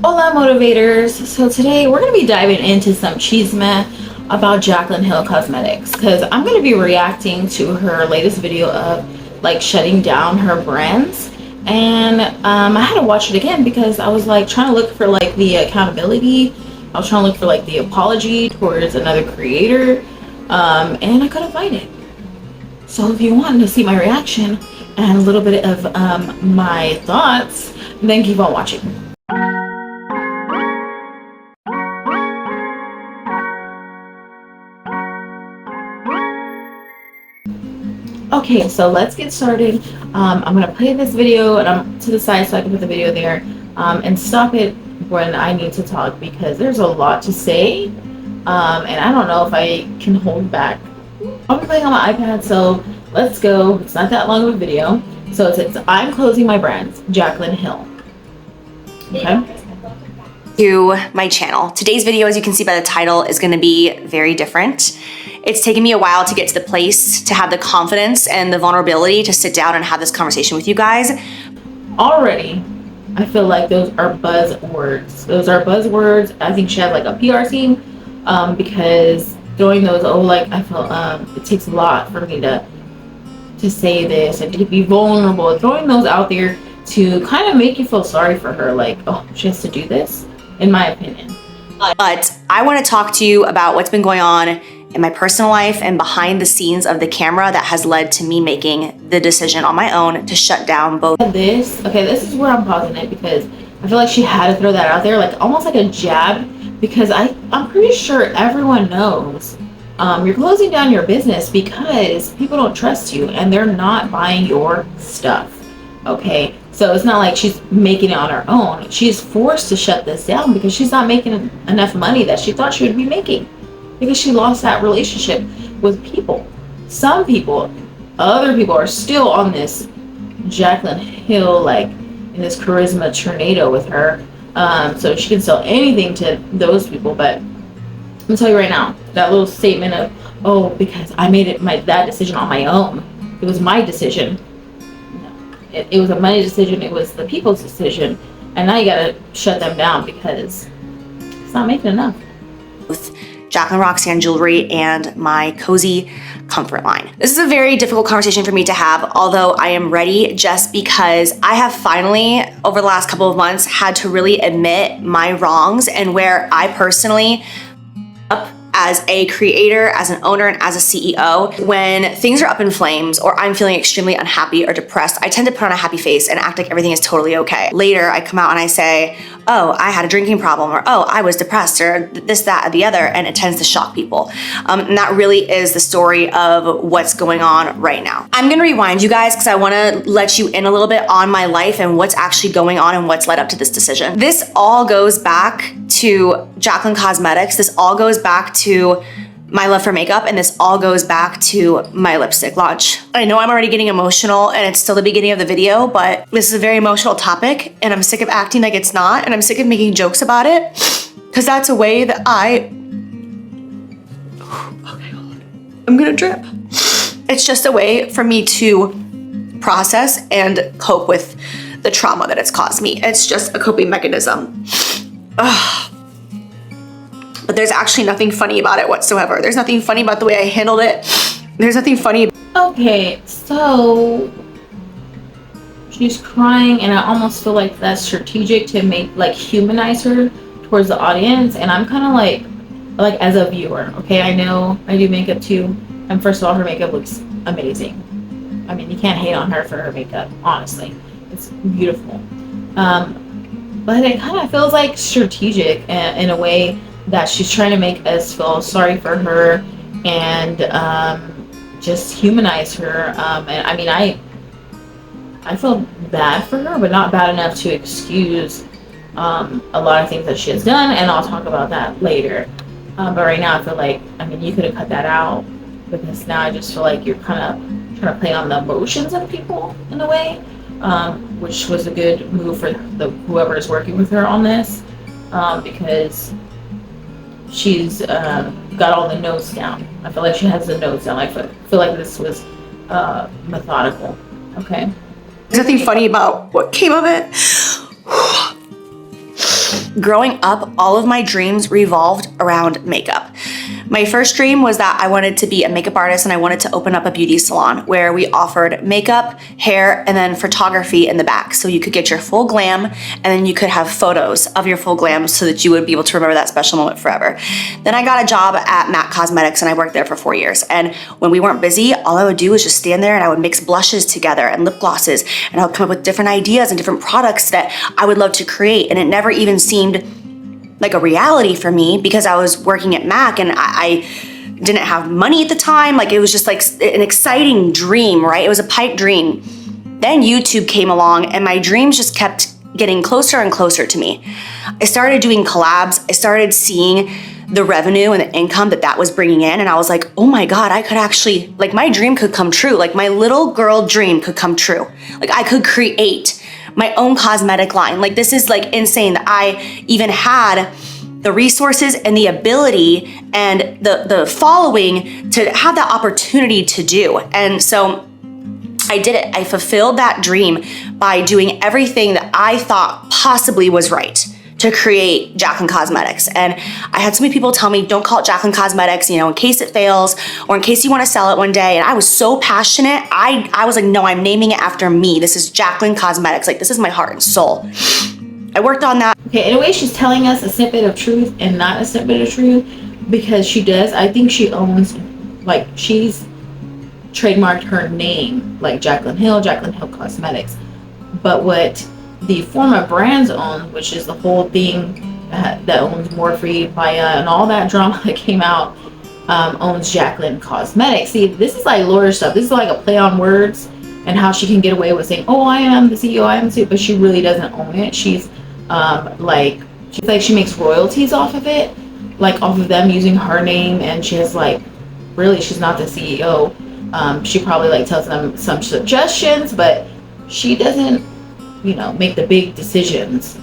Hola motivators. So today we're going to be diving into some chisme about Jaclyn Hill Cosmetics, because I'm going to be reacting to her latest video of like shutting down her brands. And I had to watch it again because I was like trying to look for like the accountability. I was trying to look for like the apology towards another creator, and I couldn't find it. So if you want to see my reaction and a little bit of my thoughts, then keep on watching. Okay, so let's get started. I'm gonna play this video and I'm to the side so I can put the video there, and stop it when I need to talk because there's a lot to say, and I don't know if I can hold back. I'll be playing on my iPad, so let's go. It's not that long of a video. So it's I'm closing my brands, Jaclyn Hill. Okay. To my channel. Today's video, as you can see by the title, is going to be very different. It's taken me a while to get to the place to have the confidence and the vulnerability to sit down and have this conversation with you guys. Already, I feel like those are buzzwords. Those are buzzwords. I think she had like a PR team, because throwing those, I feel it takes a lot for me to say this and to be vulnerable. Throwing those out there to kind of make you feel sorry for her, like, oh, she has to do this, in my opinion. But I want to talk to you about what's been going on in my personal life and behind the scenes of the camera that has led to me making the decision on my own to shut down both. This is where I'm pausing it because I feel like she had to throw that out there, like almost like a jab, because I'm pretty sure everyone knows you're closing down your business because people don't trust you and they're not buying your stuff. Okay, so it's not like she's making it on her own. She's forced to shut this down because she's not making enough money that she thought she would be making, because she lost that relationship with people. Some people, other people are still on this Jaclyn Hill, like in this charisma tornado with her, so she can sell anything to those people. But I'm gonna tell you right now, that little statement of, oh, because I made that decision on my own, it was my decision. It was a money decision, it was the people's decision, and now you gotta shut them down because it's not making enough. Both Jaclyn Roxanne jewelry and my cozy comfort line. This is a very difficult conversation for me to have, although I am ready, just because I have finally, over the last couple of months, had to really admit my wrongs and where I personally up as a creator, as an owner, and as a CEO. When things are up in flames or I'm feeling extremely unhappy or depressed, I tend to put on a happy face and act like everything is totally okay. Later, I come out and I say, oh, I had a drinking problem, or oh, I was depressed, or this, that, or the other, and it tends to shock people. And that really is the story of what's going on right now. I'm gonna rewind you guys because I wanna let you in a little bit on my life and what's actually going on and what's led up to this decision. This all goes back to Jaclyn Cosmetics. This all goes back to my love for makeup, and this all goes back to my lipstick launch. I know I'm already getting emotional and it's still the beginning of the video, but this is a very emotional topic and I'm sick of acting like it's not, and I'm sick of making jokes about it, because that's a way that okay, hold on. I'm gonna drip. It's just a way for me to process and cope with the trauma that it's caused me. It's just a coping mechanism. Ugh. But there's actually nothing funny about it whatsoever. There's nothing funny about the way I handled it. There's nothing funny. Okay, so she's crying, and I almost feel like that's strategic to make, like, humanize her towards the audience. And I'm kind of like as a viewer, okay, I know I do makeup too, and first of all, her makeup looks amazing. I mean, you can't hate on her for her makeup, honestly. It's beautiful. But it kind of feels like strategic in a way that she's trying to make us feel sorry for her and just humanize her. And I mean, I feel bad for her, but not bad enough to excuse a lot of things that she has done, and I'll talk about that later. But right now, I feel like, I mean, you could have cut that out, because now I just feel like you're kind of trying to play on the emotions of people in a way, which was a good move for whoever is working with her on this, because she's got all the notes down. I feel like she has the notes down. I feel like this was methodical. Okay. There's nothing funny about what came of it. growing up, all of my dreams revolved around makeup. My first dream was that I wanted to be a makeup artist and I wanted to open up a beauty salon where we offered makeup, hair, and then photography in the back. So you could get your full glam and then you could have photos of your full glam so that you would be able to remember that special moment forever. Then I got a job at MAC Cosmetics and I worked there for 4 years. And when we weren't busy, all I would do was just stand there and I would mix blushes together and lip glosses, and I would come up with different ideas and different products that I would love to create. And it never even seemed like a reality for me because I was working at MAC and I didn't have money at the time. Like, it was just like an exciting dream, right? It was a pipe dream. Then YouTube came along and my dreams just kept getting closer and closer to me. I started doing collabs. I started seeing the revenue and the income that was bringing in. And I was like, oh my God, I could actually, like, my dream could come true. Like, my little girl dream could come true. Like, I could create my own cosmetic line. Like, this is like insane that I even had the resources and the ability and the following to have that opportunity to do. And so I did it. I fulfilled that dream by doing everything that I thought possibly was right to create Jaclyn Cosmetics. And I had so many people tell me, don't call it Jaclyn Cosmetics, you know, in case it fails or in case you want to sell it one day. And I was so passionate. I was like, no, I'm naming it after me. This is Jaclyn Cosmetics. Like, this is my heart and soul. I worked on that. Okay, in a way, she's telling us a snippet of truth and not a snippet of truth, because she does. I think she owns, like, she's trademarked her name, like Jaclyn Hill Cosmetics. But what the former brands own, which is the whole thing that owns Morphe, Maya, and all that drama that came out, owns Jaclyn Cosmetics. See, this is like lawyer stuff. This is like a play on words and how she can get away with saying, oh, I am the CEO, I am the CEO, but she really doesn't own it. She's she makes royalties off of it, like off of them using her name, and she has, like, really, she's not the CEO. She probably, like, tells them some suggestions, but she doesn't, you know, make the big decisions.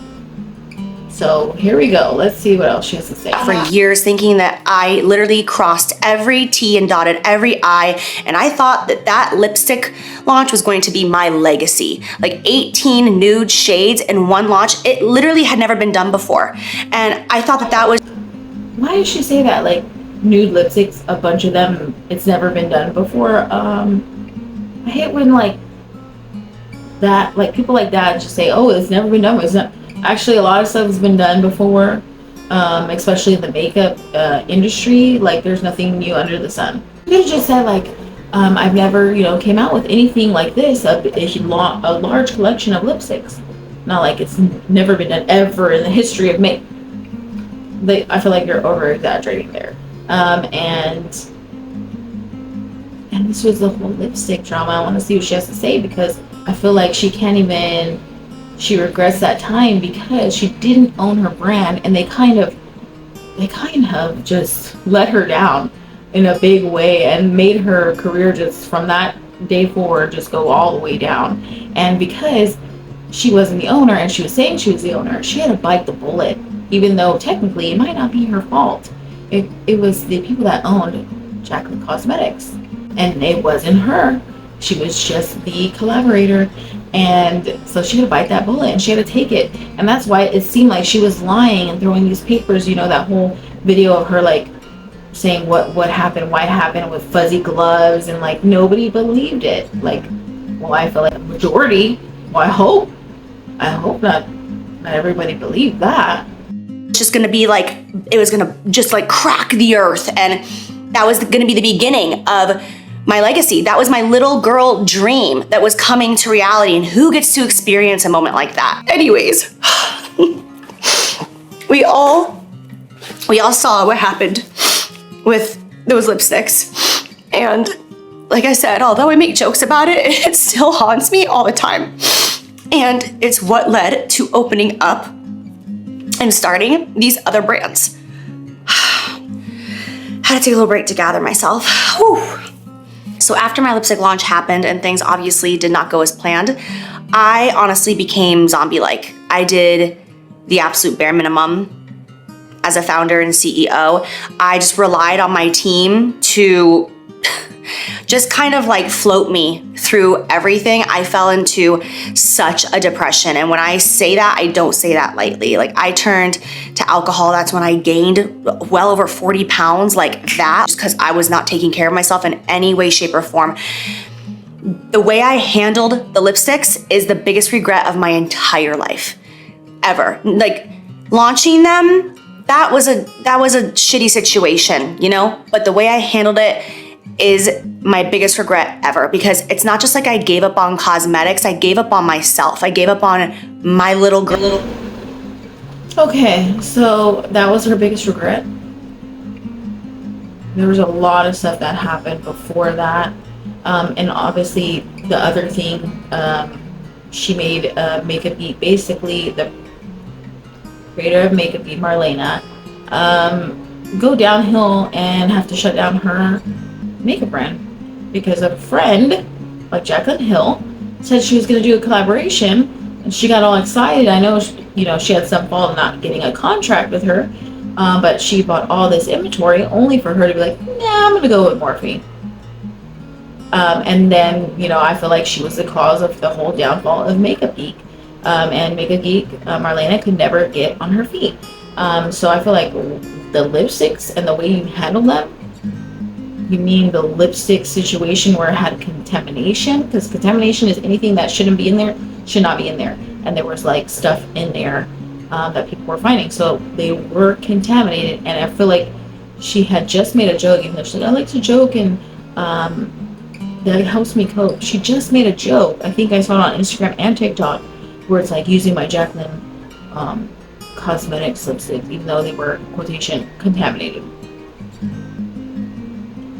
So here we go. Let's see what else she has to say. For years, thinking that I literally crossed every T and dotted every I, and I thought that lipstick launch was going to be my legacy. Like 18 nude shades in one launch. It literally had never been done before. And I thought that was... Why did she say that? Like, nude lipsticks, a bunch of them, it's never been done before. I hate when, like, that, like, people like that just say, oh, it's never been done. It's not. Actually, a lot of stuff has been done before, especially in the makeup industry. Like, there's nothing new under the sun. You could have just said, like, I've never, you know, came out with anything like this, a large collection of lipsticks. Not like it's never been done ever in the history of makeup. I feel like you're over exaggerating there. And this was the whole lipstick drama. I want to see what she has to say, because I feel like she regrets that time because she didn't own her brand, and they kind of just let her down in a big way and made her career just from that day forward just go all the way down. And because she wasn't the owner and she was saying she was the owner, she had to bite the bullet, even though technically it might not be her fault. It was the people that owned Jaclyn Cosmetics, and it wasn't her. She was just the collaborator. And so she had to bite that bullet and she had to take it. And that's why it seemed like she was lying and throwing these papers, you know, that whole video of her, like, saying what happened, why it happened, with fuzzy gloves, and, like, nobody believed it. Like, well, I feel like a majority. Well, I hope not everybody believed that. Just gonna be like, it was gonna just, like, crack the earth, and that was gonna be the beginning of my legacy. That was my little girl dream that was coming to reality, and who gets to experience a moment like that? Anyways, we all saw what happened with those lipsticks. And like I said, although I make jokes about it, it still haunts me all the time. And it's what led to opening up and starting these other brands. Had to take a little break to gather myself. Whew. So after my lipstick launch happened and things obviously did not go as planned, I honestly became zombie-like. I did the absolute bare minimum as a founder and CEO. I just relied on my team to just kind of, like, float me through everything, I fell into such a depression. And when I say that, I don't say that lightly. Like, I turned to alcohol. That's when I gained well over 40 pounds, like that, just because I was not taking care of myself in any way, shape, or form. The way I handled the lipsticks is the biggest regret of my entire life, ever. Like, launching them, that was a shitty situation, you know? But the way I handled it is my biggest regret ever, because it's not just like I gave up on cosmetics, I gave up on myself. I gave up on my little girl. Okay, so that was her biggest regret. There was a lot of stuff that happened before that. And obviously the other thing, she made Makeup Geek, basically the creator of Makeup Geek, Marlena, go downhill and have to shut down her makeup brand because a friend like Jaclyn Hill said she was going to do a collaboration, and she got all excited. I know, she had some fault in not getting a contract with her, but she bought all this inventory only for her to be like, nah, I'm going to go with Morphe. And then, I feel like she was the cause of the whole downfall of Makeup Geek. And Makeup Geek, Marlena, could never get on her feet. So I feel like the lipsticks and the way you handle them, you mean the lipstick situation where it had contamination? Because contamination is anything that shouldn't be in there, should not be in there. And there was like stuff in there that people were finding. So they were contaminated. And I feel like she had just made a joke, and she's like, I like to joke, and that helps me cope. She just made a joke. I think I saw it on Instagram and TikTok, where it's like using my Jaclyn cosmetics lipsticks, even though they were, quotation, contaminated.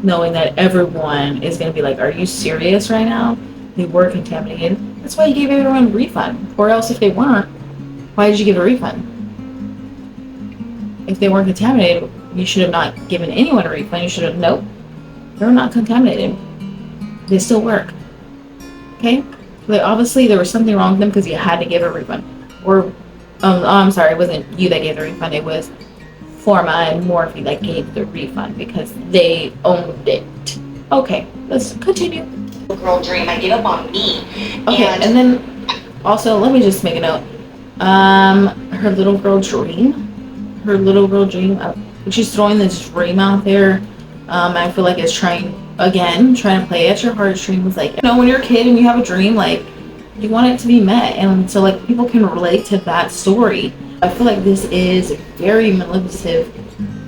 Knowing that everyone is going to be like, are you serious right now? They were contaminated. That's why you gave everyone a refund. Or else if they weren't, why did you give a refund? If they weren't contaminated, you should have not given anyone a refund. You should have, nope, they're not contaminated. They still work. Okay? But obviously there was something wrong with them because you had to give a refund. Or, I'm sorry, it wasn't you that gave the refund. It was Forma and Morphe that gave the refund because they owned it. Okay, let's continue. Girl dream, I gave up on me. Okay, and then also, let me just make a note. Her little girl dream. She's throwing this dream out there. I feel like it's trying to play at your heartstrings. Like, when you're a kid and you have a dream, like, you want it to be met, and so like people can relate to that story. I feel like this is very manipulative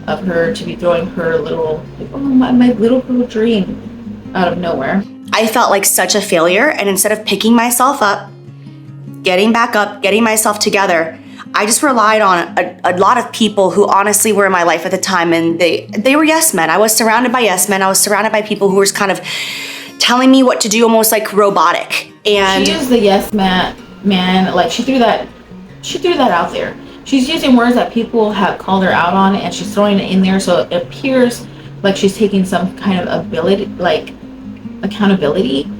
of her to be throwing her little, like, oh, my little girl dream out of nowhere. I felt like such a failure, and instead of picking myself up, getting back up, getting myself together, I just relied on a lot of people who honestly were in my life at the time, and they were yes men. I was surrounded by yes men. I was surrounded by people who were just kind of telling me what to do, almost like robotic. And she is the yes man. Like, she threw that out there. She's using words that people have called her out on, and she's throwing it in there, so it appears like she's taking some kind of ability, like accountability.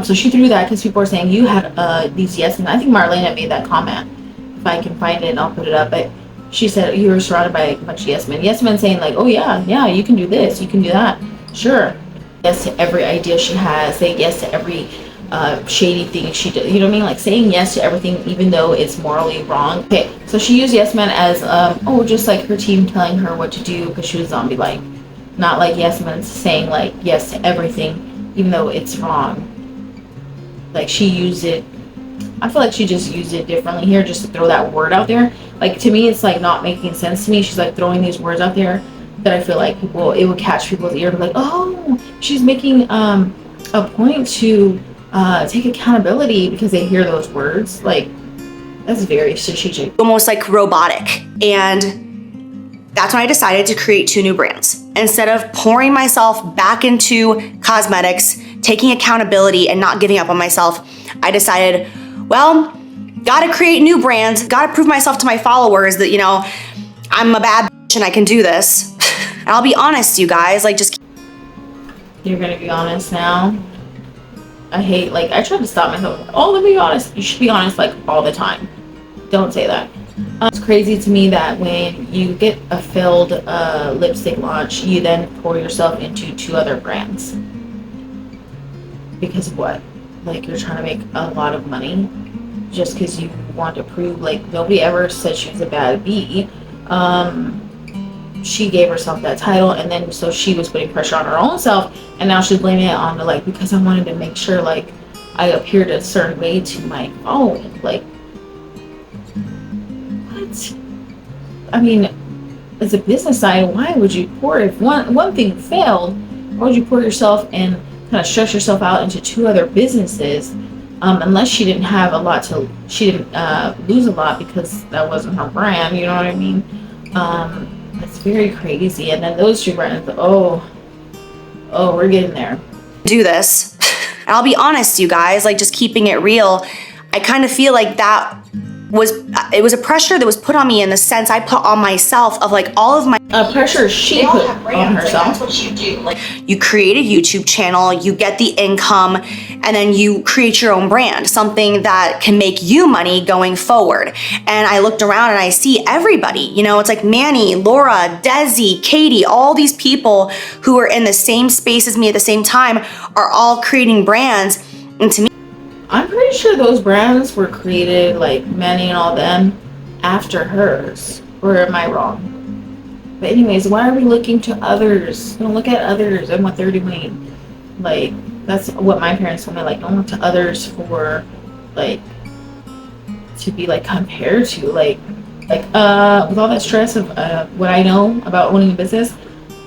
So she threw that because people are saying you had these yes men. I think Marlena made that comment. If I can find it, I'll put it up. But she said you were surrounded by a bunch of yes men. Yes men saying like, oh yeah, you can do this, you can do that. Sure. Yes to every idea she has. Say yes to every shady thing she did. You know what I mean? Like saying yes to everything even though it's morally wrong. Okay, so she used yes men as just like her team telling her what to do because she was zombie-like. Not like yes men saying like yes to everything even though it's wrong. Like she used it, I feel like she just used it differently here just to throw that word out there. Like to me it's like not making sense to me. She's like throwing these words out there that I feel like it would catch people's ear to be like, oh, she's making a point to take accountability because they hear those words. Like, that's very strategic. Almost like robotic. And that's when I decided to create 2 new brands. Instead of pouring myself back into cosmetics, taking accountability and not giving up on myself, I decided, well, gotta create new brands, gotta prove myself to my followers that, I'm a bad bitch and I can do this. And I'll be honest, you guys, like just... You're gonna be honest now? I tried to stop myself. Oh, let me be honest. You should be honest, like, all the time. Don't say that. It's crazy to me that when you get a failed lipstick launch, you then pour yourself into 2 other brands. Because of what? like you're trying to make a lot of money just because you want to prove, like, nobody ever said she was a bad bee. She gave herself that title, and then so she was putting pressure on her own self, and now she's blaming it on the, like, because I wanted to make sure, like, I appeared a certain way to my following. Like, what? I mean, as a business side, why would you pour, if one thing failed, why would you pour yourself and kind of stress yourself out into two other businesses? Unless she didn't have a lot to, she didn't lose a lot because that wasn't her brand, you know what I mean? It's very crazy. And then those two brands, oh, we're getting there. Do this. And I'll be honest, you guys, like, just keeping it real, I kind of feel like it was a pressure that was put on me in the sense I put on myself of, like, all of my pressure she put on herself. Like, that's what you do. Like, you create a YouTube channel, you get the income, and then you create your own brand, something that can make you money going forward. And I looked around and I see everybody, you know, it's like Manny, Laura, Desi, Katie, all these people who are in the same space as me at the same time are all creating brands. And to me, I'm pretty sure those brands were created, like Manny and all them, after hers. Or am I wrong? But anyways, why are we looking to others? Don't look at others and what they're doing. Like, that's what my parents told me. Like, don't look to others for, like, to be, like, compared to. Like with all that stress of what I know about owning a business,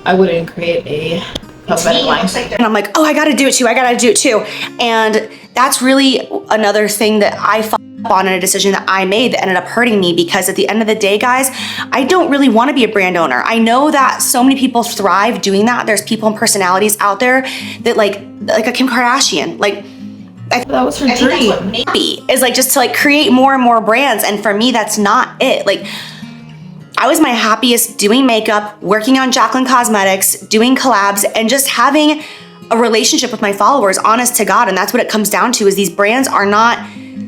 I wouldn't create a cosmetic line. And I'm like, oh, I gotta do it too. And that's really another thing that I fucked up on in a decision that I made that ended up hurting me, because at the end of the day, guys, I don't really want to be a brand owner. I know that so many people thrive doing that. There's people and personalities out there that like a Kim Kardashian, like, that was her dream. That's what maybe is, like, just to, like, create more and more brands. And for me, that's not it. Like, I was my happiest doing makeup, working on Jaclyn Cosmetics, doing collabs, and just having a relationship with my followers, honest to God. And that's what it comes down to, is these brands are not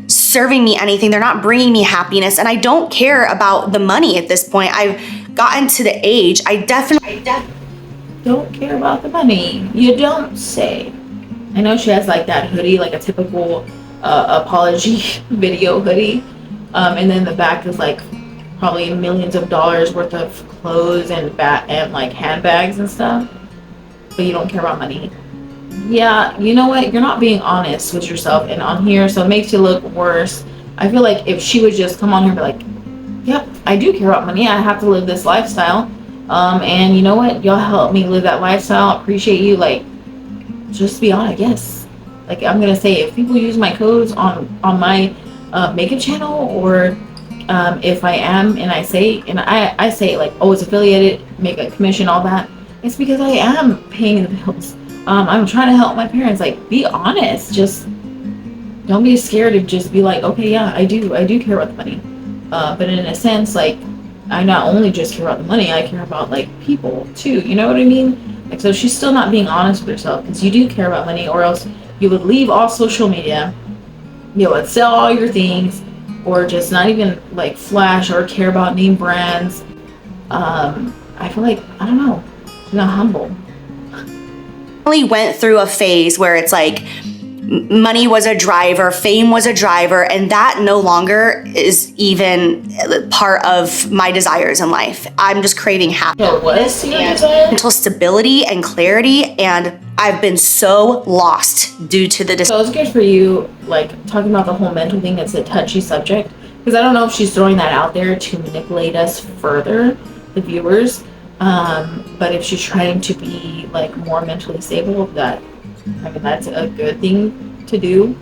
serving me anything. They're not bringing me happiness. And I don't care about the money at this point. I've gotten to the age, I definitely don't care about the money. You don't say. I know she has, like, that hoodie, like a typical apology video hoodie. And then the back is, like, probably millions of dollars worth of clothes and like handbags and stuff. But you don't care about money. Yeah, you know what? You're not being honest with yourself and on here, so it makes you look worse. I feel like if she would just come on here and be like, yep, I do care about money. I have to live this lifestyle. And you know what? Y'all help me live that lifestyle. Appreciate you. Like, just be honest. Yes. Like, I'm going to say, if people use my codes on my makeup channel, or if I am, and I say, like, oh, it's affiliated, make a commission, all that, it's because I am paying the bills. I'm trying to help my parents. Like, be honest. Just don't be scared to just be like, okay, yeah, I do care about the money. But in a sense, like, I not only just care about the money, I care about, like, people too. You know what I mean? Like, so she's still not being honest with herself, because you do care about money, or else you would leave all social media, you would sell all your things, or just not even, like, flash or care about name brands. I feel like, I don't know, she's not humble. went through a phase where it's like money was a driver, fame was a driver, and that no longer is even part of my desires in life. I'm just craving happiness and mental stability and clarity, and I've been so lost due to the So it's good for you, like, talking about the whole mental thing. It's a touchy subject, because I don't know if she's throwing that out there to manipulate us further, the viewers. But if she's trying to be, like, more mentally stable, that's a good thing to do.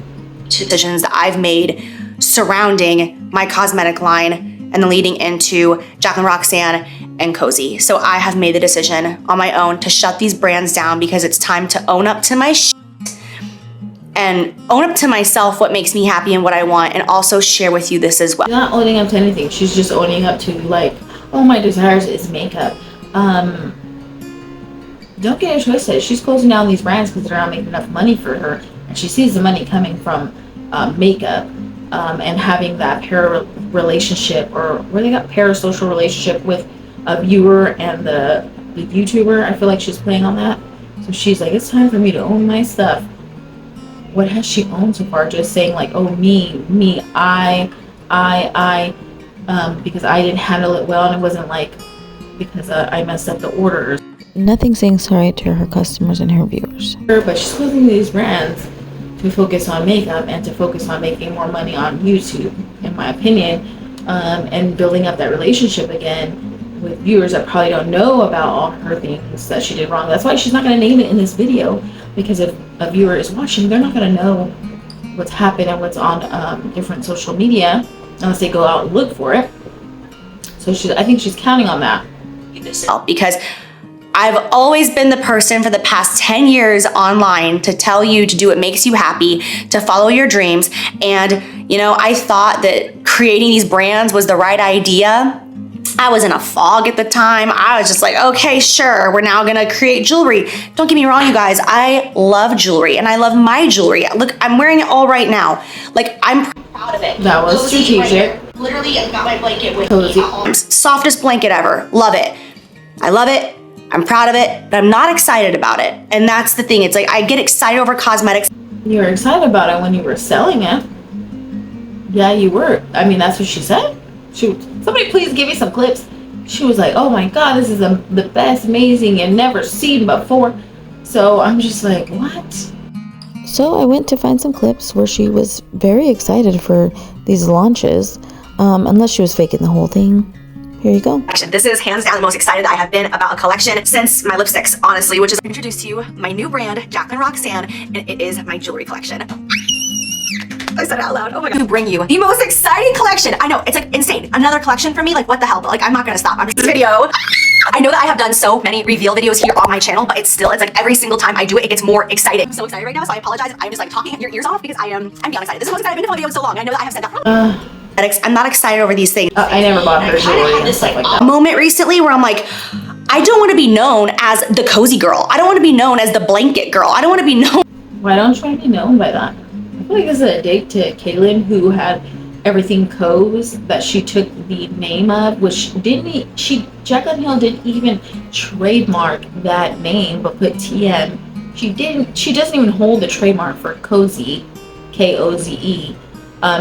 Decisions that I've made surrounding my cosmetic line and then leading into Jaclyn, Roxanne, and Cozy. So I have made the decision on my own to shut these brands down, because it's time to own up to my shit and own up to myself, what makes me happy and what I want, and also share with you this as well. She's not owning up to anything. She's just owning up to, like, oh, my desires is makeup. Don't get it twisted. She's closing down these brands because they're not making enough money for her, and she sees the money coming from makeup, and having that relationship, or where they got parasocial relationship with a viewer and the YouTuber. I feel like she's playing on that. So she's like, it's time for me to own my stuff. what has she owned so far? Just saying like, oh, me, I, because I didn't handle it well, and it wasn't like because I messed up the orders. Nothing saying sorry to her customers and her viewers. But she's closing these brands to focus on makeup and to focus on making more money on YouTube, in my opinion, and building up that relationship again with viewers that probably don't know about all her things that she did wrong. That's why she's not going to name it in this video, because if a viewer is watching, they're not going to know what's happened and what's on different social media unless they go out and look for it. So I think she's counting on that. Because I've always been the person for the past 10 years online to tell you to do what makes you happy, to follow your dreams. And, you know, I thought that creating these brands was the right idea. I was in a fog at the time. I was just like, okay, sure, we're now gonna create jewelry. Don't get me wrong, you guys, I love jewelry and I love my jewelry. Look, I'm wearing it all right now. Like, I'm proud of it. That was strategic. Right, literally, I've got my blanket with Cozy. me. Softest blanket ever. Love it. I love it. I'm proud of it, but I'm not excited about it. And that's the thing. It's like, I get excited over cosmetics. You were excited about it when you were selling it. Yeah, you were. I mean, that's what she said. Somebody please give me some clips. She was like, oh my God, this is the best, amazing, and never seen before. So I'm just like, what? So I went to find some clips where she was very excited for these launches, unless she was faking the whole thing. Here you go. This is hands down the most excited I have been about a collection since my lipsticks, honestly, which is introduced to you my new brand, Jaclyn Roxanne, and it is my jewelry collection. I said it out loud. Oh my God. To bring you the most exciting collection. I know, it's like insane. Another collection for me, like what the hell? But like, I'm not gonna stop. I'm just this video. I know that I have done so many reveal videos here on my channel, but it's like every single time I do it, it gets more exciting. I'm so excited right now, so I apologize. I'm just like talking your ears off because I'm beyond excited. This is the most excited I've been to a video in so long. I know that I have said that. I'm not excited over these things. I never bought her jewelry and stuff like that. Moment recently where I'm like, I don't want to be known as the cozy girl. I don't want to be known as the blanket girl. I don't want to be known. Why don't you want to be known by that? I feel like this is a dig to Caitlyn, who had everything Co's that she took the name of, which Jaclyn Hill didn't even trademark that name, but put TM. She doesn't even hold the trademark for Cozy, Koze.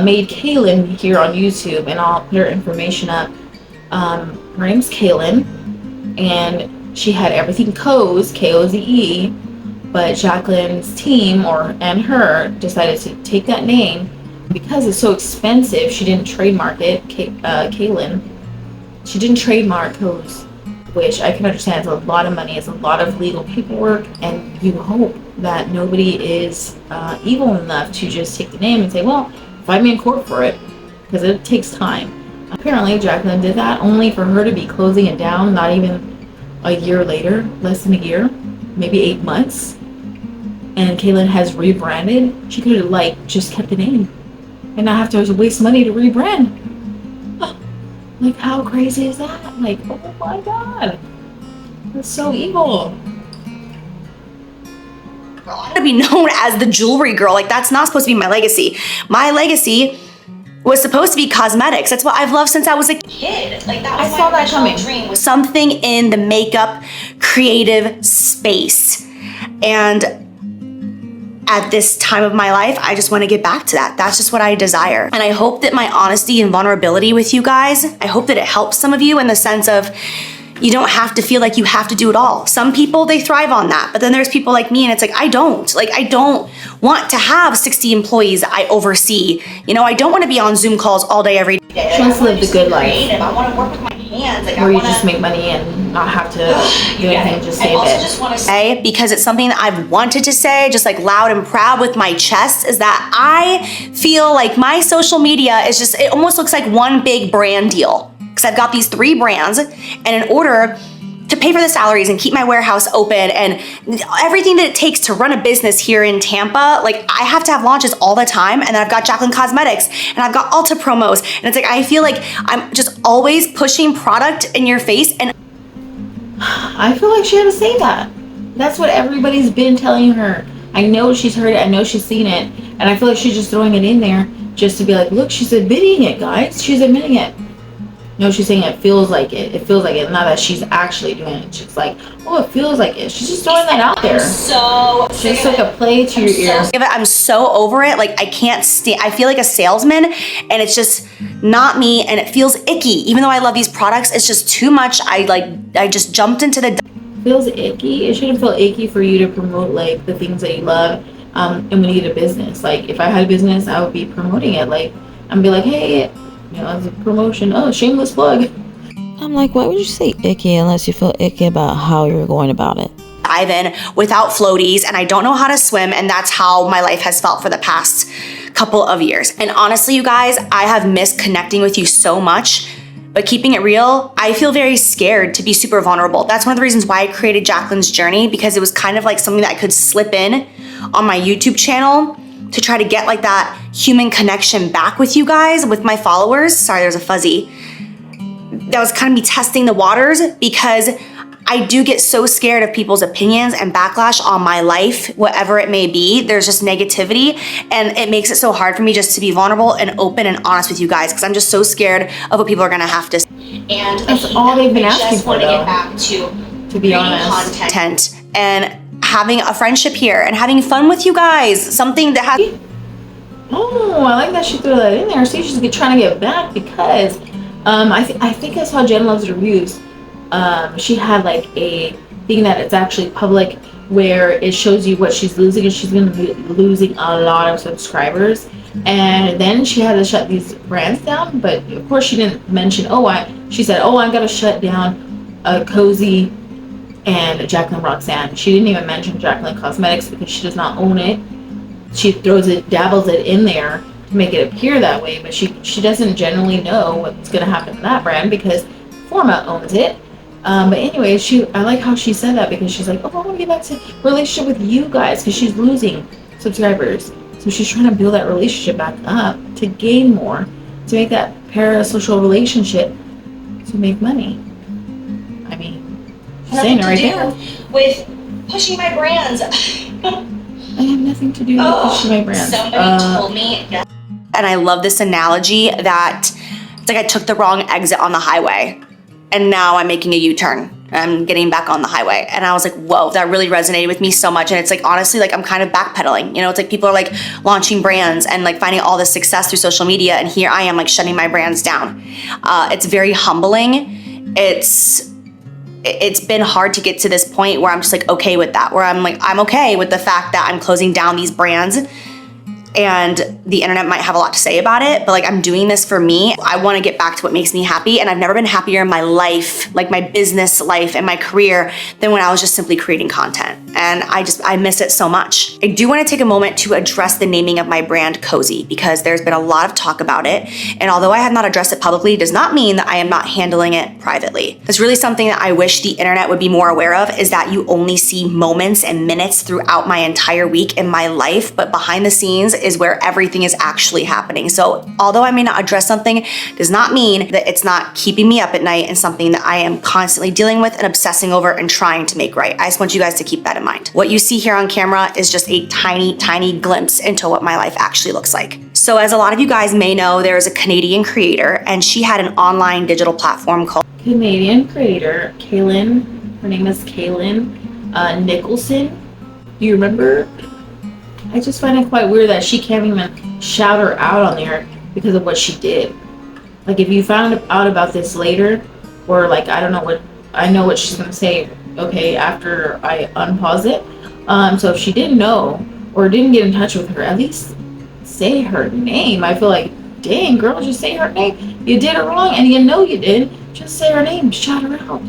Made Caitlyn here on YouTube, and I'll put her information up. Her name's Caitlyn, and she had everything Koze, Koze, but Jaclyn's team and her decided to take that name because it's so expensive. She didn't trademark it. Caitlyn, she didn't trademark Koze, which I can understand. It's a lot of money. It's a lot of legal paperwork, and you hope that nobody is evil enough to just take the name and say, well, find me in court for it, because it takes time. Apparently Jaclyn did that only for her to be closing it down not even a year later, less than a year, maybe 8 months. And Caitlyn has rebranded. She could have just kept the name and not have to waste money to rebrand. Like, how crazy is that? Like, oh my God, that's so evil. I want to be known as the jewelry girl. Like, that's not supposed to be my legacy. My legacy was supposed to be cosmetics. That's what I've loved since I was a kid. Like, that was my original dream, was something in the makeup creative space. And at this time of my life, I just want to get back to that. That's just what I desire. And I hope that my honesty and vulnerability with you guys, I hope that it helps some of you in the sense of, you don't have to feel like you have to do it all. Some people, they thrive on that, but then there's people like me, and it's like, I don't want to have 60 employees I oversee. You know, I don't want to be on Zoom calls all day, every day. She wants to live the good life. I want to work with my hands. Like, where you just make money and not have to do anything, just say it. Just want to say, because it's something that I've wanted to say, just like loud and proud with my chest, is that I feel like my social media is just, it almost looks like one big brand deal. Because I've got these 3 brands, and in order to pay for the salaries and keep my warehouse open and everything that it takes to run a business here in Tampa, like, I have to have launches all the time. And then I've got Jaclyn Cosmetics, and I've got Ulta promos, and it's like, I feel like I'm just always pushing product in your face. And I feel like she had to say that. That's what everybody's been telling her. I know she's heard it. I know she's seen it. And I feel like she's just throwing it in there just to be like, look, she's admitting it, guys. She's admitting it. No, she's saying it feels like it. It feels like it. Not that she's actually doing it. She's like, oh, it feels like it. She's just throwing that out there. It's just like a play to your ears. I'm so over it. Like I can't stand, I feel like a salesman and it's just not me and it feels icky. Even though I love these products, it's just too much. I just jumped into the feels icky. It shouldn't feel icky for you to promote like the things that you love. And when you get a business, like if I had a business, I would be promoting it. Like I'd be like, hey, you know, as a promotion. Oh, shameless plug. I'm like, why would you say icky unless you feel icky about how you're going about it? Dive in without floaties and I don't know how to swim, and that's how my life has felt for the past couple of years. And honestly, you guys, I have missed connecting with you so much. But keeping it real, I feel very scared to be super vulnerable. That's one of the reasons why I created Jaclyn's Journey, because it was kind of like something that I could slip in on my YouTube channel to try to get like that human connection back with you guys, with my followers. Sorry, there's a fuzzy. That was kind of me testing the waters, because I do get so scared of people's opinions and backlash on my life, whatever it may be. There's just negativity, and it makes it so hard for me just to be vulnerable and open and honest with you guys, because I'm just so scared of what people are gonna have to say. And that's all they've been asking for, though. Get back to be honest, content and having a friendship here and having fun with you guys. Something that has. Oh, I like that she threw that in there. See, she's trying to get back, because I think I saw Jen Loves Reviews. She had like a thing that it's actually public where it shows you what she's losing, and she's gonna be losing a lot of subscribers. And then she had to shut these brands down, but of course she didn't mention. She said, "Oh, I gotta shut down Cozy and Jaclyn Roxanne." She didn't even mention Jaclyn Cosmetics because she does not own it. She dabbles it in there to make it appear that way, but she doesn't generally know what's gonna happen to that brand because Forma owns it. But anyway, I like how she said that, because she's like, oh, I want to get back to relationship with you guys, because she's losing subscribers. So she's trying to build that relationship back up to gain more, to make that parasocial relationship, to make money. I mean, she's saying it right there. With pushing my brands. I have nothing to do with pushing my brands. Somebody told me. And I love this analogy that it's like I took the wrong exit on the highway, and now I'm making a U-turn. I'm getting back on the highway. And I was like, whoa, that really resonated with me so much. And it's like, honestly, like I'm kind of backpedaling. You know, it's like people are like launching brands and like finding all this success through social media. And here I am like shutting my brands down. It's very humbling. It's been hard to get to this point where I'm just like okay with that, where I'm like, I'm okay with the fact that I'm closing down these brands. And the internet might have a lot to say about it, but like I'm doing this for me. I want to get back to what makes me happy, and I've never been happier in my life, like my business life and my career, than when I was just simply creating content. And I miss it so much. I do want to take a moment to address the naming of my brand Cozy, because there's been a lot of talk about it. And although I have not addressed it publicly, does not mean that I am not handling it privately. That's really something that I wish the internet would be more aware of, is that you only see moments and minutes throughout my entire week in my life, but behind the scenes is where everything is actually happening. So although I may not address something, does not mean that it's not keeping me up at night and something that I am constantly dealing with and obsessing over and trying to make right. I just want you guys to keep that in mind. What you see here on camera is just a tiny, tiny glimpse into what my life actually looks like. So as a lot of you guys may know, there is a Canadian creator, and she had an online digital platform called Canadian creator, Kaylin. Her name is Kaylin Nicholson. Do you remember? I just find it quite weird that she can't even shout her out on there because of what she did. Like if you found out about this later, or like I know what she's gonna say, okay, after I unpause it. So if she didn't know or didn't get in touch with her, at least say her name. I feel like, dang girl, just say her name. You did it wrong and you know you did. Just say her name, shout her out.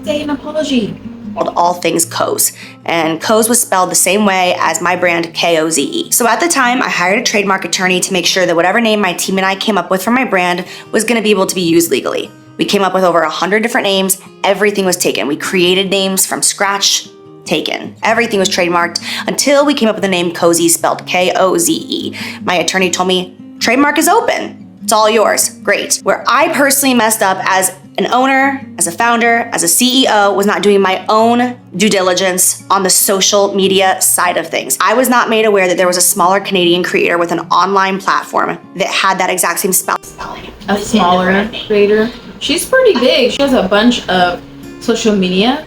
Say an apology. All Things Coz, and Coz was spelled the same way as my brand, Koze. So at the time, I hired a trademark attorney to make sure that whatever name my team and I came up with for my brand was gonna be able to be used legally. We came up with over 100 different names. Everything was taken. We created names from scratch, taken. Everything was trademarked until we came up with the name Cozy, spelled Koze. My attorney told me, trademark is open. It's all yours. Great. Where I personally messed up as an owner, as a founder, as a CEO, was not doing my own due diligence on the social media side of things. I was not made aware that there was a smaller Canadian creator with an online platform that had that exact same spelling. A smaller creator? She's pretty big. She has a bunch of social media.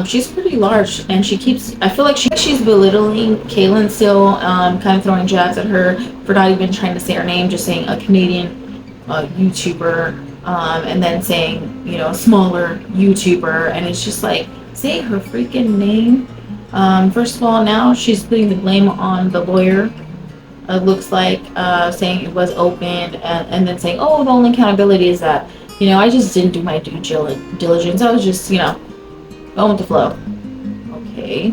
She's pretty large, and she keeps. I feel like she's belittling Jaclyn still, kind of throwing jabs at her for not even trying to say her name, just saying a Canadian YouTuber, and then saying, you know, smaller YouTuber, and it's just like, say her freaking name. First of all, now she's putting the blame on the lawyer. It looks like, saying it was opened, and then saying, oh, the only accountability is that, you know, I just didn't do my due diligence. I was just, you know, going with the flow. Okay,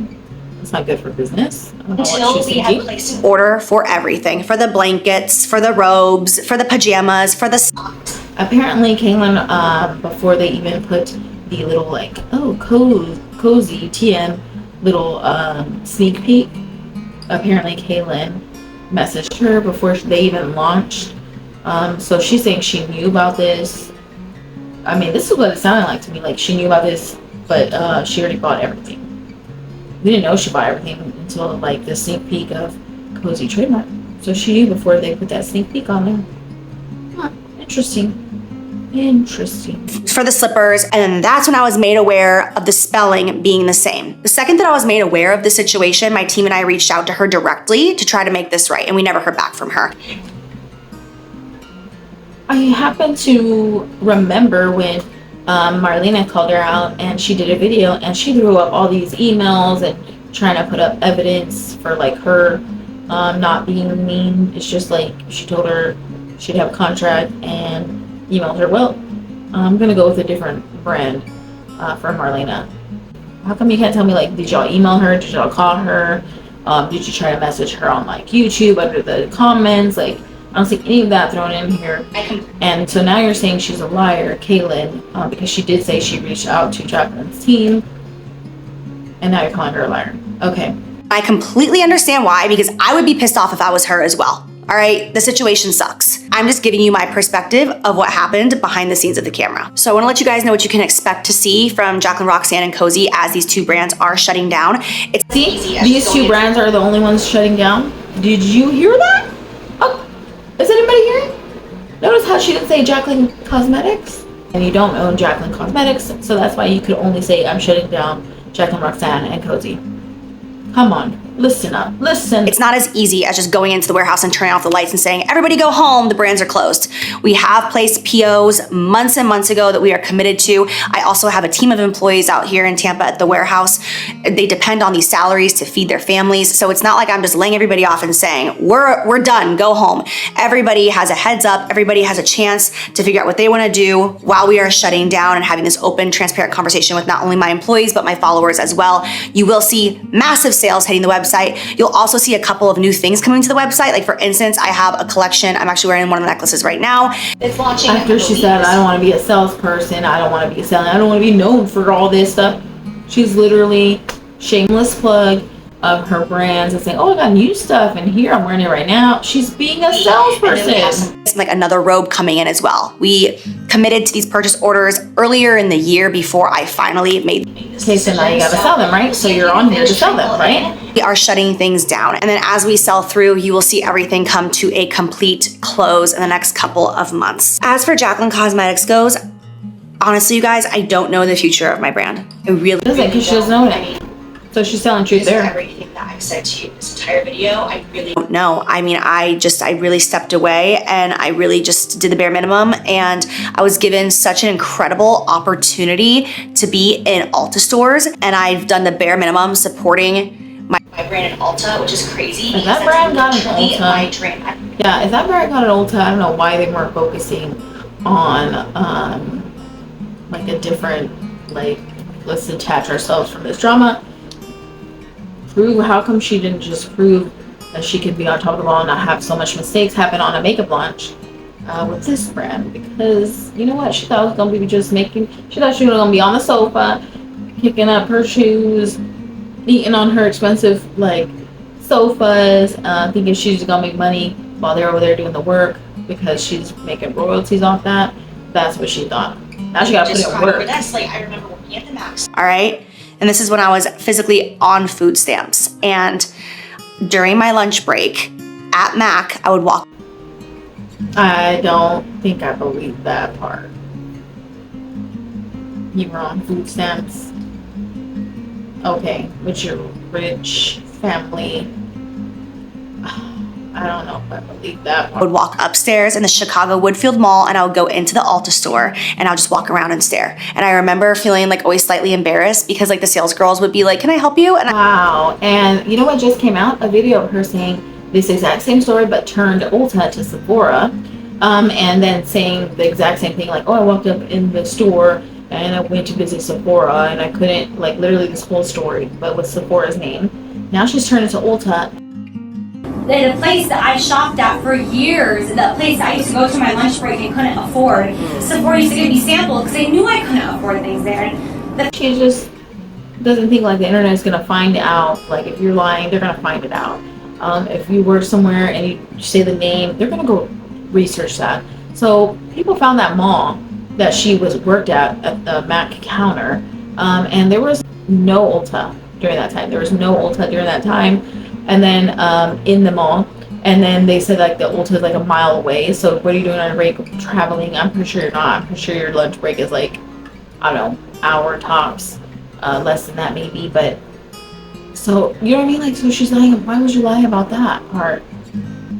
that's not good for business. I don't know Until what she's we thinking. have placed an order for everything, for the blankets, for the robes, for the pajamas, for the socks. Apparently, Jaclyn, before they even put the little like, oh, cozy TM little sneak peek, apparently Jaclyn messaged her before they even launched. So she's saying she knew about this. I mean, this is what it sounded like to me. Like she knew about this, but she already bought everything. We didn't know she bought everything until like the sneak peek of Cozy Trademark. So she knew before they put that sneak peek on there. Huh, interesting. For the slippers, and that's when I was made aware of the spelling being the same. The second that I was made aware of the situation, my team and I reached out to her directly to try to make this right, and we never heard back from her. I happen to remember when Marlena called her out and she did a video and she threw up all these emails and trying to put up evidence for like her not being mean. It's just like she told her she'd have a contract and emailed her, well, I'm gonna go with a different brand for Marlena. How come you can't tell me, like, did y'all email her? Did y'all call her? Did you try to message her on like YouTube under the comments? Like, I don't see any of that thrown in here. And so now you're saying she's a liar, Jaclyn, because she did say she reached out to Jaclyn's team, and now you're calling her a liar. Okay. I completely understand why, because I would be pissed off if I was her as well. All right, the situation sucks. I'm just giving you my perspective of what happened behind the scenes of the camera. So I wanna let you guys know what you can expect to see from Jaclyn, Roxanne, and Cozy as these two brands are shutting down. It's See, these two brands are the only ones shutting down. Did you hear that? Oh, is anybody hearing? Notice how she didn't say Jaclyn Cosmetics? And you don't own Jaclyn Cosmetics, so that's why you could only say I'm shutting down Jaclyn, Roxanne, and Cozy. Come on. Listen up. Listen. It's not as easy as just going into the warehouse and turning off the lights and saying, everybody go home, the brands are closed. We have placed POs months and months ago that we are committed to. I also have a team of employees out here in Tampa at the warehouse. They depend on these salaries to feed their families. So it's not like I'm just laying everybody off and saying, we're done, go home. Everybody has a heads up. Everybody has a chance to figure out what they want to do while we are shutting down and having this open, transparent conversation with not only my employees, but my followers as well. You will see massive sales hitting the website. You'll also see a couple of new things coming to the website. Like for instance, I have a collection. I'm actually wearing one of the necklaces right now. It's launching. After she said, I don't want to be a salesperson. I don't want to be selling. I don't want to be known for all this stuff. She's literally shameless plug of her brands and saying, oh, I got new stuff and here I'm wearing it right now. She's being a salesperson. It's like another robe coming in as well. We committed to these purchase orders earlier in the year before I finally made this Okay, so now you gotta sell them, right? So you're on here to sell them, right? We are shutting things down. And then as we sell through, you will see everything come to a complete close in the next couple of months. As for Jaclyn Cosmetics goes, honestly, you guys, I don't know the future of my brand. I really doesn't, because she doesn't own it. So she's telling truth there. Everything that I've said to you this entire video, I really don't know. I mean, I really stepped away and I really just did the bare minimum, and I was given such an incredible opportunity to be in Ulta stores, and I've done the bare minimum supporting my brand in Ulta, which is crazy. If that brand got an Ulta, my dream. yeah, if that brand got an Ulta, I don't know why they weren't focusing on like a different, like, let's detach ourselves from this drama. How come she didn't just prove that she could be on top of the ball and not have so much mistakes happen on a makeup launch with this brand? Because you know what, she thought it was gonna be just she thought she was gonna be on the sofa kicking up her shoes, eating on her expensive like sofas, thinking she's gonna make money while they're over there doing the work because she's making royalties off that. That's what she thought. Now she gotta put in work. That's like, I remember working at the Max. All right. And this is when I was physically on food stamps. And during my lunch break at Mac, I would walk. I don't think I believe that part. You were on food stamps. Okay, with your rich family. I don't know if I believe that I would walk upstairs in the Chicago Woodfield Mall and I would go into the Ulta store and I'll just walk around and stare. And I remember feeling like always slightly embarrassed because like the sales girls would be like, can I help you? And wow. And you know what just came out? A video of her saying this exact same story but turned Ulta to Sephora. And then saying the exact same thing, like, oh, I walked up in the store and I went to visit Sephora and I couldn't, like, literally this whole story, but with Sephora's name. Now she's turned into Ulta. The place that I shopped at for years, the place that I used to go to my lunch break and couldn't afford, Sephora used to give me samples because they knew I couldn't afford things there. She just doesn't think like the internet is gonna find out. Like if you're lying, they're gonna find it out. If you work somewhere and you say the name, they're gonna go research that. So people found that mall that she was worked at the Mac counter, and there was no Ulta during that time. There was no Ulta during that time. And then in the mall, and then they said like the Ulta is like a mile away. So what are you doing on a break traveling? I'm pretty sure you're not. I'm pretty sure your lunch break is like, I don't know, hour tops, less than that maybe. But so you know what I mean? Like, so she's lying. Why would you lie about that part?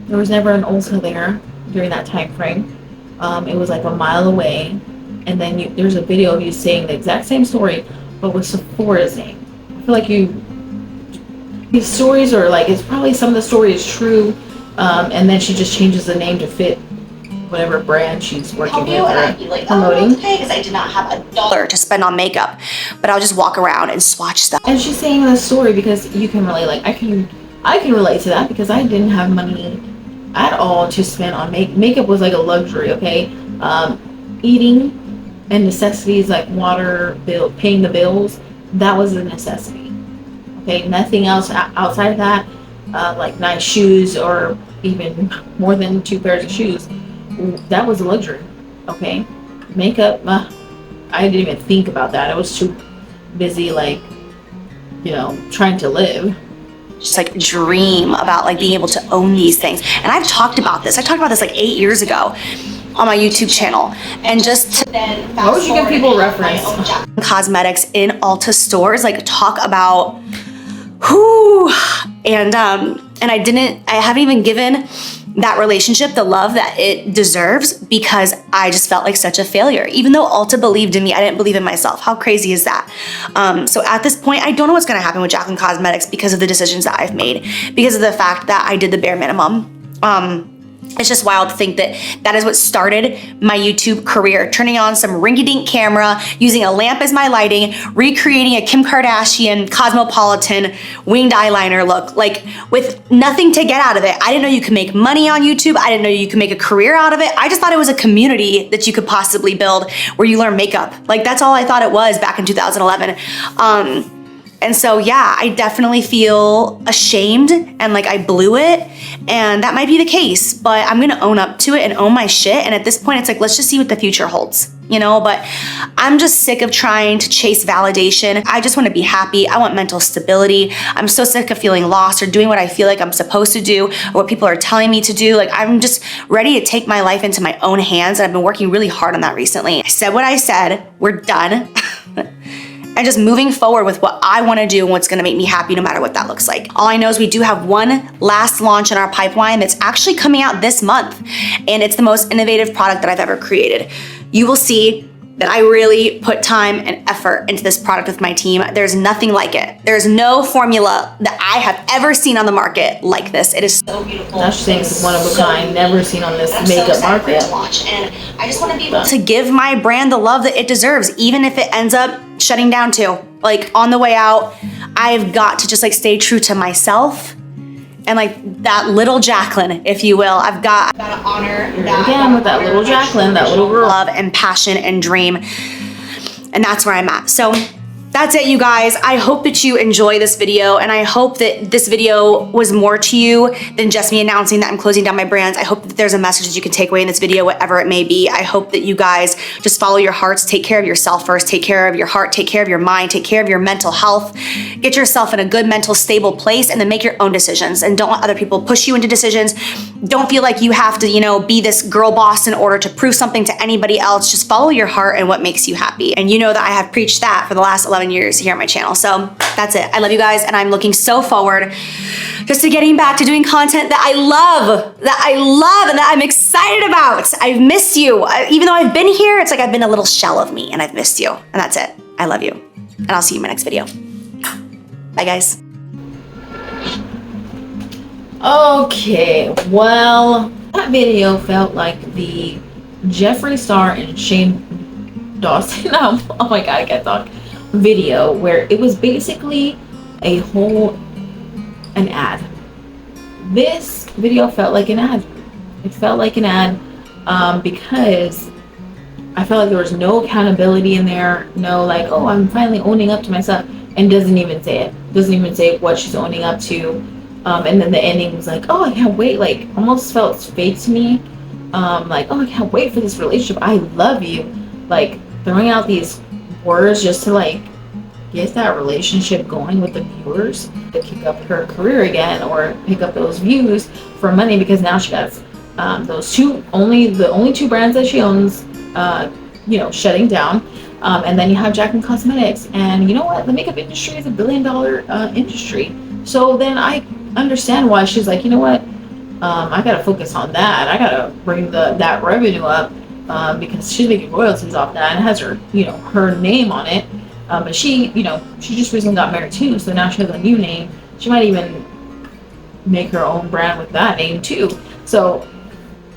There was never an Ulta there during that time frame. It was like a mile away. And then there's a video of you saying the exact same story, but with Sephora's name. I feel like these stories are like, it's probably some of the story is true, and then she just changes the name to fit whatever brand she's working with or promoting. Because I did not have $1 to spend on makeup, but I'll just walk around and swatch stuff. And she's saying the story because you can relate. Like I can relate to that because I didn't have money at all to spend on makeup. Was like a luxury. Okay, eating and necessities like water bill, paying the bills, that was a necessity. Okay, nothing else outside of that, like nice shoes or even more than 2 pairs of shoes, that was a luxury. Okay, makeup, I didn't even think about that. I was too busy, like, you know, trying to live. Just like dream about like being able to own these things. And I've talked about this. I talked about this like 8 years ago on my YouTube channel. And just to then how would you give people a reference? Cosmetics in Ulta stores, like talk about whoo, and I haven't even given that relationship the love that it deserves because I just felt like such a failure. Even though Ulta believed in me, I didn't believe in myself. How crazy is that? So at this point, I don't know what's gonna happen with Jaclyn Cosmetics because of the decisions that I've made, because of the fact that I did the bare minimum. It's just wild to think that that is what started my YouTube career, turning on some rinky-dink camera, using a lamp as my lighting, recreating a Kim Kardashian cosmopolitan winged eyeliner look, like with nothing to get out of it. I didn't know you could make money on YouTube. I didn't know you could make a career out of it. I just thought it was a community that you could possibly build where you learn makeup. Like that's all I thought it was back in 2011. And so, yeah, I definitely feel ashamed and like I blew it, and that might be the case, but I'm gonna own up to it and own my shit. And at this point, it's like, let's just see what the future holds, you know? But I'm just sick of trying to chase validation. I just wanna be happy. I want mental stability. I'm so sick of feeling lost or doing what I feel like I'm supposed to do or what people are telling me to do. Like, I'm just ready to take my life into my own hands, and I've been working really hard on that recently. I said what I said, we're done. And just moving forward with what I wanna do and what's gonna make me happy no matter what that looks like. All I know is we do have one last launch in our pipeline that's actually coming out this month, and it's the most innovative product that I've ever created. You will see that I really put time and effort into this product with my team. There's nothing like it. There's no formula that I have ever seen on the market like this. It is so beautiful. That's things one of a kind, never seen on this makeup market. And I just want to be able to give my brand the love that it deserves, even if it ends up shutting down too. Like on the way out, I've got to just like stay true to myself and like that little Jaclyn, if you will. I've got to honor that again with that little Jaclyn, that little girl. Love and passion and dream. And that's where I'm at. So That's it, you guys. I hope that you enjoy this video, and I hope that this video was more to you than just me announcing that I'm closing down my brands. I hope that there's a message that you can take away in this video, whatever it may be. I hope that you guys just follow your hearts, take care of yourself first, take care of your heart, take care of your mind, take care of your mental health, get yourself in a good mental stable place, and then make your own decisions, and don't let other people push you into decisions. Don't feel like you have to, you know, be this girl boss in order to prove something to anybody else. Just follow your heart and what makes you happy. And you know that I have preached that for the last 11 years here on my channel. So that's it. I love you guys, and I'm looking so forward just to getting back to doing content that I love, and that I'm excited about. I've missed you. Even though I've been here, it's like I've been a little shell of me, and I've missed you. And that's it. I love you. And I'll see you in my next video. Bye, guys. Okay, well, that video felt like the Jeffree Star and Shane Dawson, oh my god, I can't talk, video where it was basically an ad. This video felt like an ad. It felt like an ad because I felt like there was no accountability in there, no like, oh, I'm finally owning up to myself, and doesn't even say it. Doesn't even say what she's owning up to. And then the ending was like, oh, I can't wait, like almost felt fake to me. Like, oh, I can't wait for this relationship, I love you, like throwing out these words just to like get that relationship going with the viewers, to kick up her career again or pick up those views for money, because now she has the only two brands that she owns, you know, shutting down. And then you have Jaclyn Cosmetics, and you know what, the makeup industry is $1 billion industry. So then I understand why she's like, you know what, I gotta focus on that. I gotta bring that revenue up, because she's making royalties off that and has her, you know, her name on it. But she, you know, she just recently got married too, so now she has a new name. She might even make her own brand with that name too. So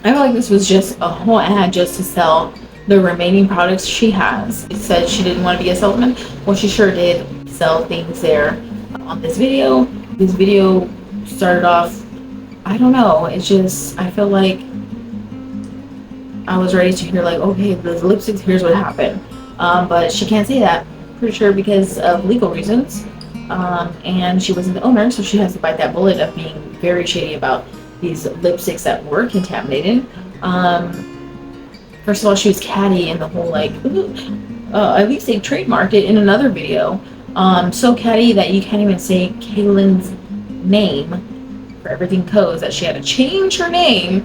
I feel like this was just a whole ad just to sell the remaining products she has. It said she didn't want to be a salesman. Well, she sure did sell things there on this video. This video started off, I don't know, it's just, I feel like I was ready to hear like, okay, the lipsticks, here's what happened. But she can't say that, pretty sure, because of legal reasons. And she wasn't the owner, so she has to bite that bullet of being very shady about these lipsticks that were contaminated. First of all, she was catty in the whole like, at least they trademarked it in another video. So catty that you can't even say Caitlin's name for everything Co's, that she had to change her name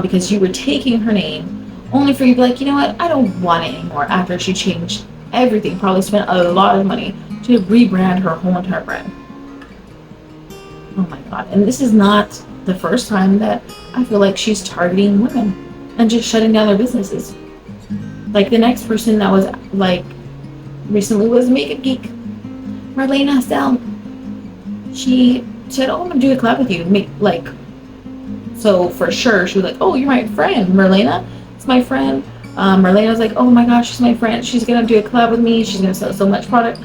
because you were taking her name, only for you to be like, you know what, I don't want it anymore, after she changed everything, probably spent a lot of money to rebrand her whole entire brand. Oh my god. And this is not the first time that I feel like she's targeting women and just shutting down their businesses. Like the next person that was like recently was Makeup Geek, Marlena Estelle. She said, oh, I'm gonna do a collab with you. So for sure she was like, oh, you're my friend, Marlena. It's my friend. Marlena was like, oh my gosh, she's my friend. She's gonna do a collab with me. She's gonna sell so much product,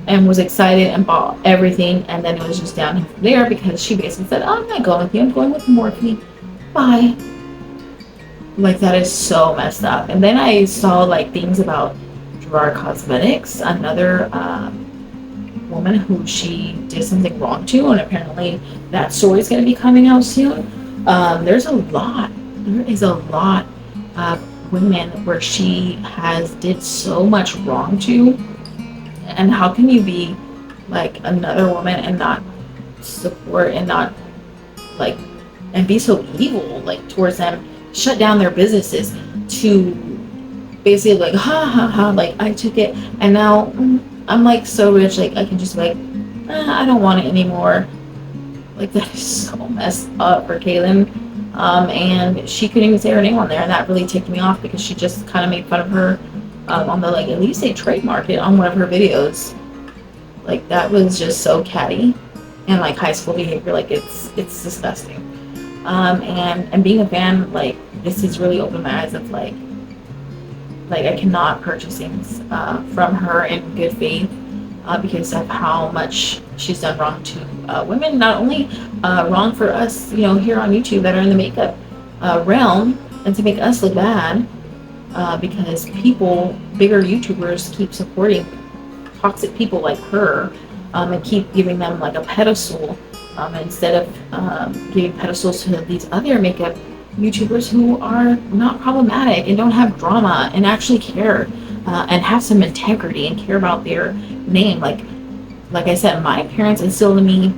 and was excited and bought everything. And then it was just downhill from there, because she basically said, oh, I'm not going with you. I'm going with Morphe. Bye. Like, that is so messed up. And then I saw like things about Gerard Cosmetics, another woman who she did something wrong to, and apparently that story is going to be coming out soon. There is a lot of women where she did so much wrong to, and how can you be like another woman and not support and not like, and be so evil like towards them, shut down their businesses to basically like, ha ha ha, like I took it and now I'm like so rich, like I can just be like, I don't want it anymore. Like, that is so messed up for Caitlyn. And she couldn't even say her name on there, and that really ticked me off, because she just kind of made fun of her on the, like, at least they trademarked it on one of her videos. Like, that was just so catty and like high school behavior. Like, it's disgusting. And being a fan, like, this has really opened my eyes of like I cannot purchase things from her in good faith because of how much she's done wrong to women. Not only wrong for us, you know, here on YouTube that are in the makeup realm, and to make us look bad because people, bigger YouTubers, keep supporting toxic people like her, and keep giving them like a pedestal, instead of giving pedestals to these other makeup YouTubers who are not problematic and don't have drama and actually care, and have some integrity and care about their name. Like I said, my parents instilled in me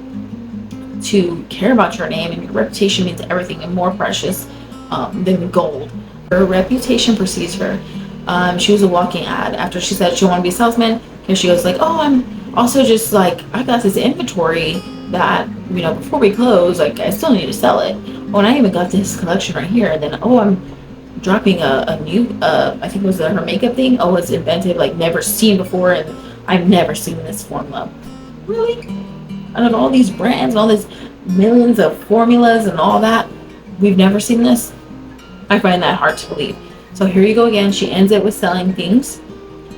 to care about your name, and your reputation means everything and more precious than gold. Her reputation precedes her. She was a walking ad after she said she wanted to be a salesman, because she was like, oh, I'm also just like, I got this inventory that, you know, before we close, like, I still need to sell it. Oh, and I even got this collection right here. And then, oh, I'm dropping a new, I think it was her makeup thing. Oh, it's inventive, like never seen before, and I've never seen this formula. Really? Out of all these brands and all these millions of formulas and all that, we've never seen this? I find that hard to believe. So here you go again. She ends it with selling things.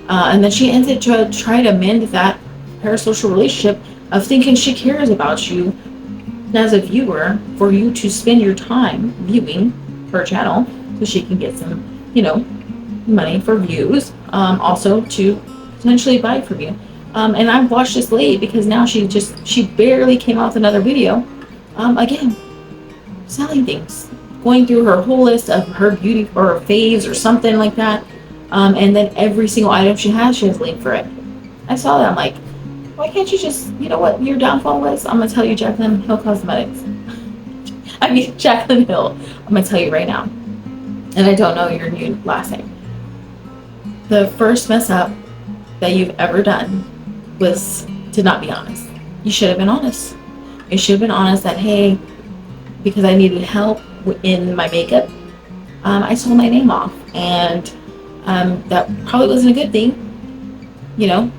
And then she ends it to try to mend that parasocial relationship of thinking she cares about you as a viewer, for you to spend your time viewing her channel so she can get some, you know, money for views. Also to potentially buy from you. And I've watched this late because now she barely came out with another video. Again, selling things, going through her whole list of her beauty or her faves or something like that. And then every single item she has a link for it. I saw that. I'm like, why can't you just, you know what your downfall was? I'm gonna tell you, Jaclyn Hill Cosmetics. I mean, Jaclyn Hill. I'm gonna tell you right now. And I don't know your new last name. The first mess up that you've ever done was to not be honest. You should have been honest. You should have been honest that, hey, because I needed help in my makeup, I sold my name off, and that probably wasn't a good thing, you know,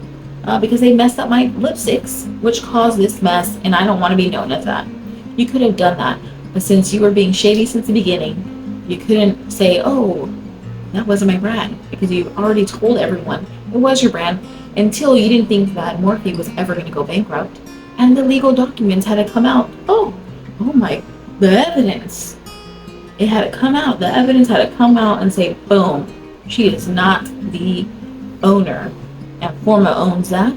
because they messed up my lipsticks, which caused this mess, and I don't want to be known as that. You could have done that, but since you were being shady since the beginning, you couldn't say, oh, that wasn't my brand, because you already told everyone it was your brand, until you didn't think that Morphe was ever going to go bankrupt, and the legal documents had to come out. Oh my, the evidence. It had to come out. The evidence had to come out and say, boom, she is not the owner. And Forma owns that.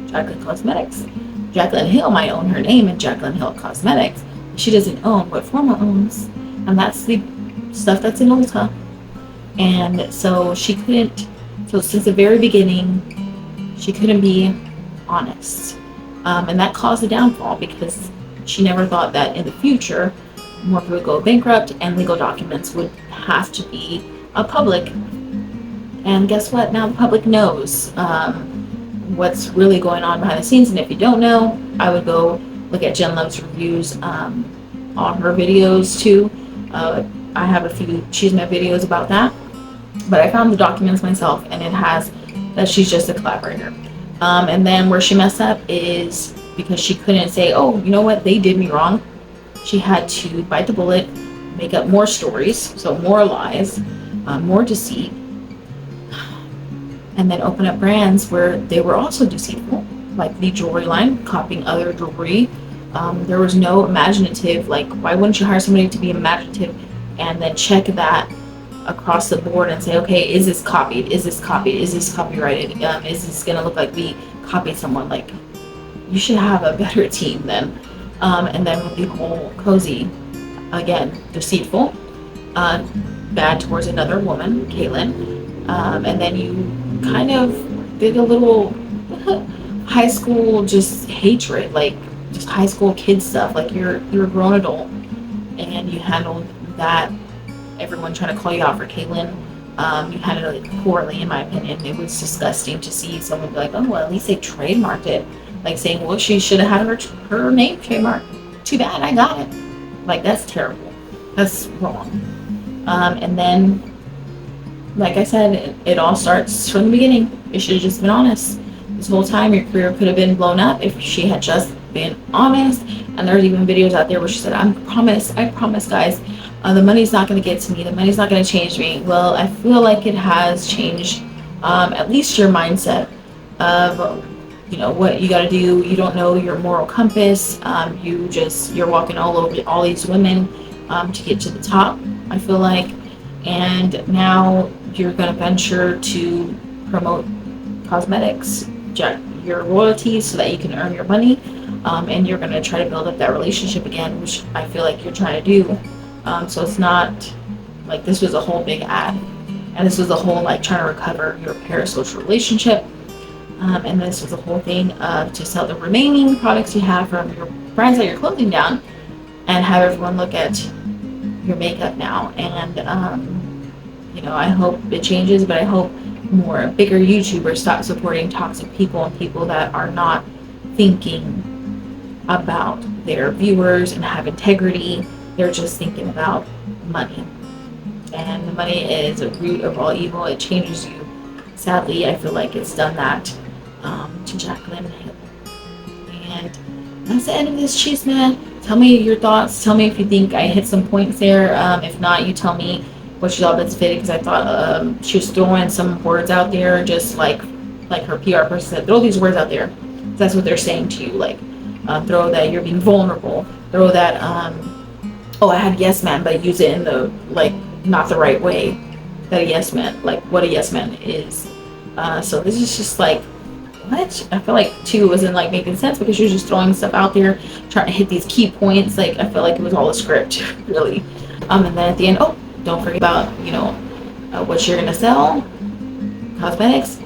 Jaclyn Cosmetics. Jaclyn Hill might own her name in Jaclyn Hill Cosmetics. She doesn't own what Forma owns. And that's the stuff that's in Ulta. And so she couldn't, so since the very beginning, she couldn't be honest. And that caused the downfall, because she never thought that in the future, Morphe would go bankrupt and legal documents would have to be public. And guess what? Now the public knows what's really going on behind the scenes. And if you don't know, I would go look at Jen Love's reviews on her videos too. I have a few Chisme videos about that. But I found the documents myself, and it has that she's just a collaborator. And then where she messed up is because she couldn't say, oh, you know what, they did me wrong. She had to bite the bullet, make up more stories, so more lies, more deceit, and then open up brands where they were also deceitful, like the jewelry line, copying other jewelry. There was no imaginative, like, why wouldn't you hire somebody to be imaginative and then check that across the board and say, okay, is this copied? Is this copied? Is this copyrighted? Is this gonna look like we copied someone? Like, you should have a better team then. And then with the whole cozy, again, deceitful, bad towards another woman, Caitlyn, and then you kind of did a little high school just hatred, like just high school kid stuff, like you're a grown adult, and you handled that. Everyone trying to call you out for Caitlyn. You handled it poorly, in my opinion. It was disgusting to see someone be like, oh, well, at least they trademarked it. Like saying, well, she should have had her name trademarked. Too bad, I got it. Like, that's terrible. That's wrong. And then, like I said, it all starts from the beginning. You should have just been honest. This whole time, your career could have been blown up if she had just been honest. And there's even videos out there where she said, I promise, guys, the money's not going to get to me. The money's not going to change me. Well, I feel like it has changed at least your mindset of, you know, what you got to do. You don't know your moral compass. You're walking all over all these women to get to the top, I feel like. And now you're going to venture to promote cosmetics your royalties so that you can earn your money, and you're going to try to build up that relationship again, which I feel like you're trying to do. So it's not like this was a whole big ad, and this was a whole like trying to recover your parasocial relationship, and this was the whole thing to sell the remaining products you have from your brands that you're closing down, and have everyone look at your makeup now. And you know, I hope it changes, but I hope more bigger YouTubers stop supporting toxic people and people that are not thinking about their viewers and have integrity. They're just thinking about money, and the money is the root of all evil. It changes you. Sadly, I feel like it's done that to Jaclyn. And that's the end of this Chisme. Tell me your thoughts. Tell me if you think I hit some points there. If not, you tell me what you thought of this video, because I thought she was throwing some words out there, just like her PR person said, throw these words out there. That's what they're saying to you, like throw that you're being vulnerable, throw that oh, I had yes man, but use it in the like not the right way that a yes man, like what a yes man is. So this is just like, what? I feel like too wasn't like making sense, because she was just throwing stuff out there, trying to hit these key points. Like I feel like it was all a script, really. And then at the end, oh, don't forget about, you know, what you're gonna sell, cosmetics,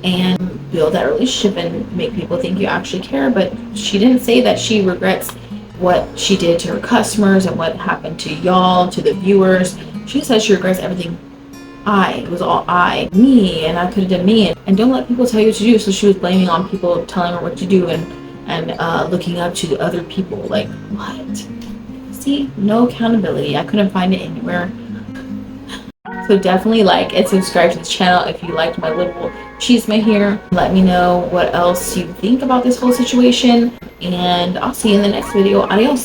and build that relationship and make people think you actually care. But she didn't say that she regrets what she did to her customers and what happened to y'all, to the viewers. She says she regrets everything. It was all me, and I could have done me. And don't let people tell you what to do. So she was blaming on people telling her what to do, and looking up to other people. Like, what? See, no accountability. I couldn't find it anywhere. So definitely like and subscribe to this channel if you liked my little chisme here. Let me know what else you think about this whole situation, and I'll see you in the next video. Adios.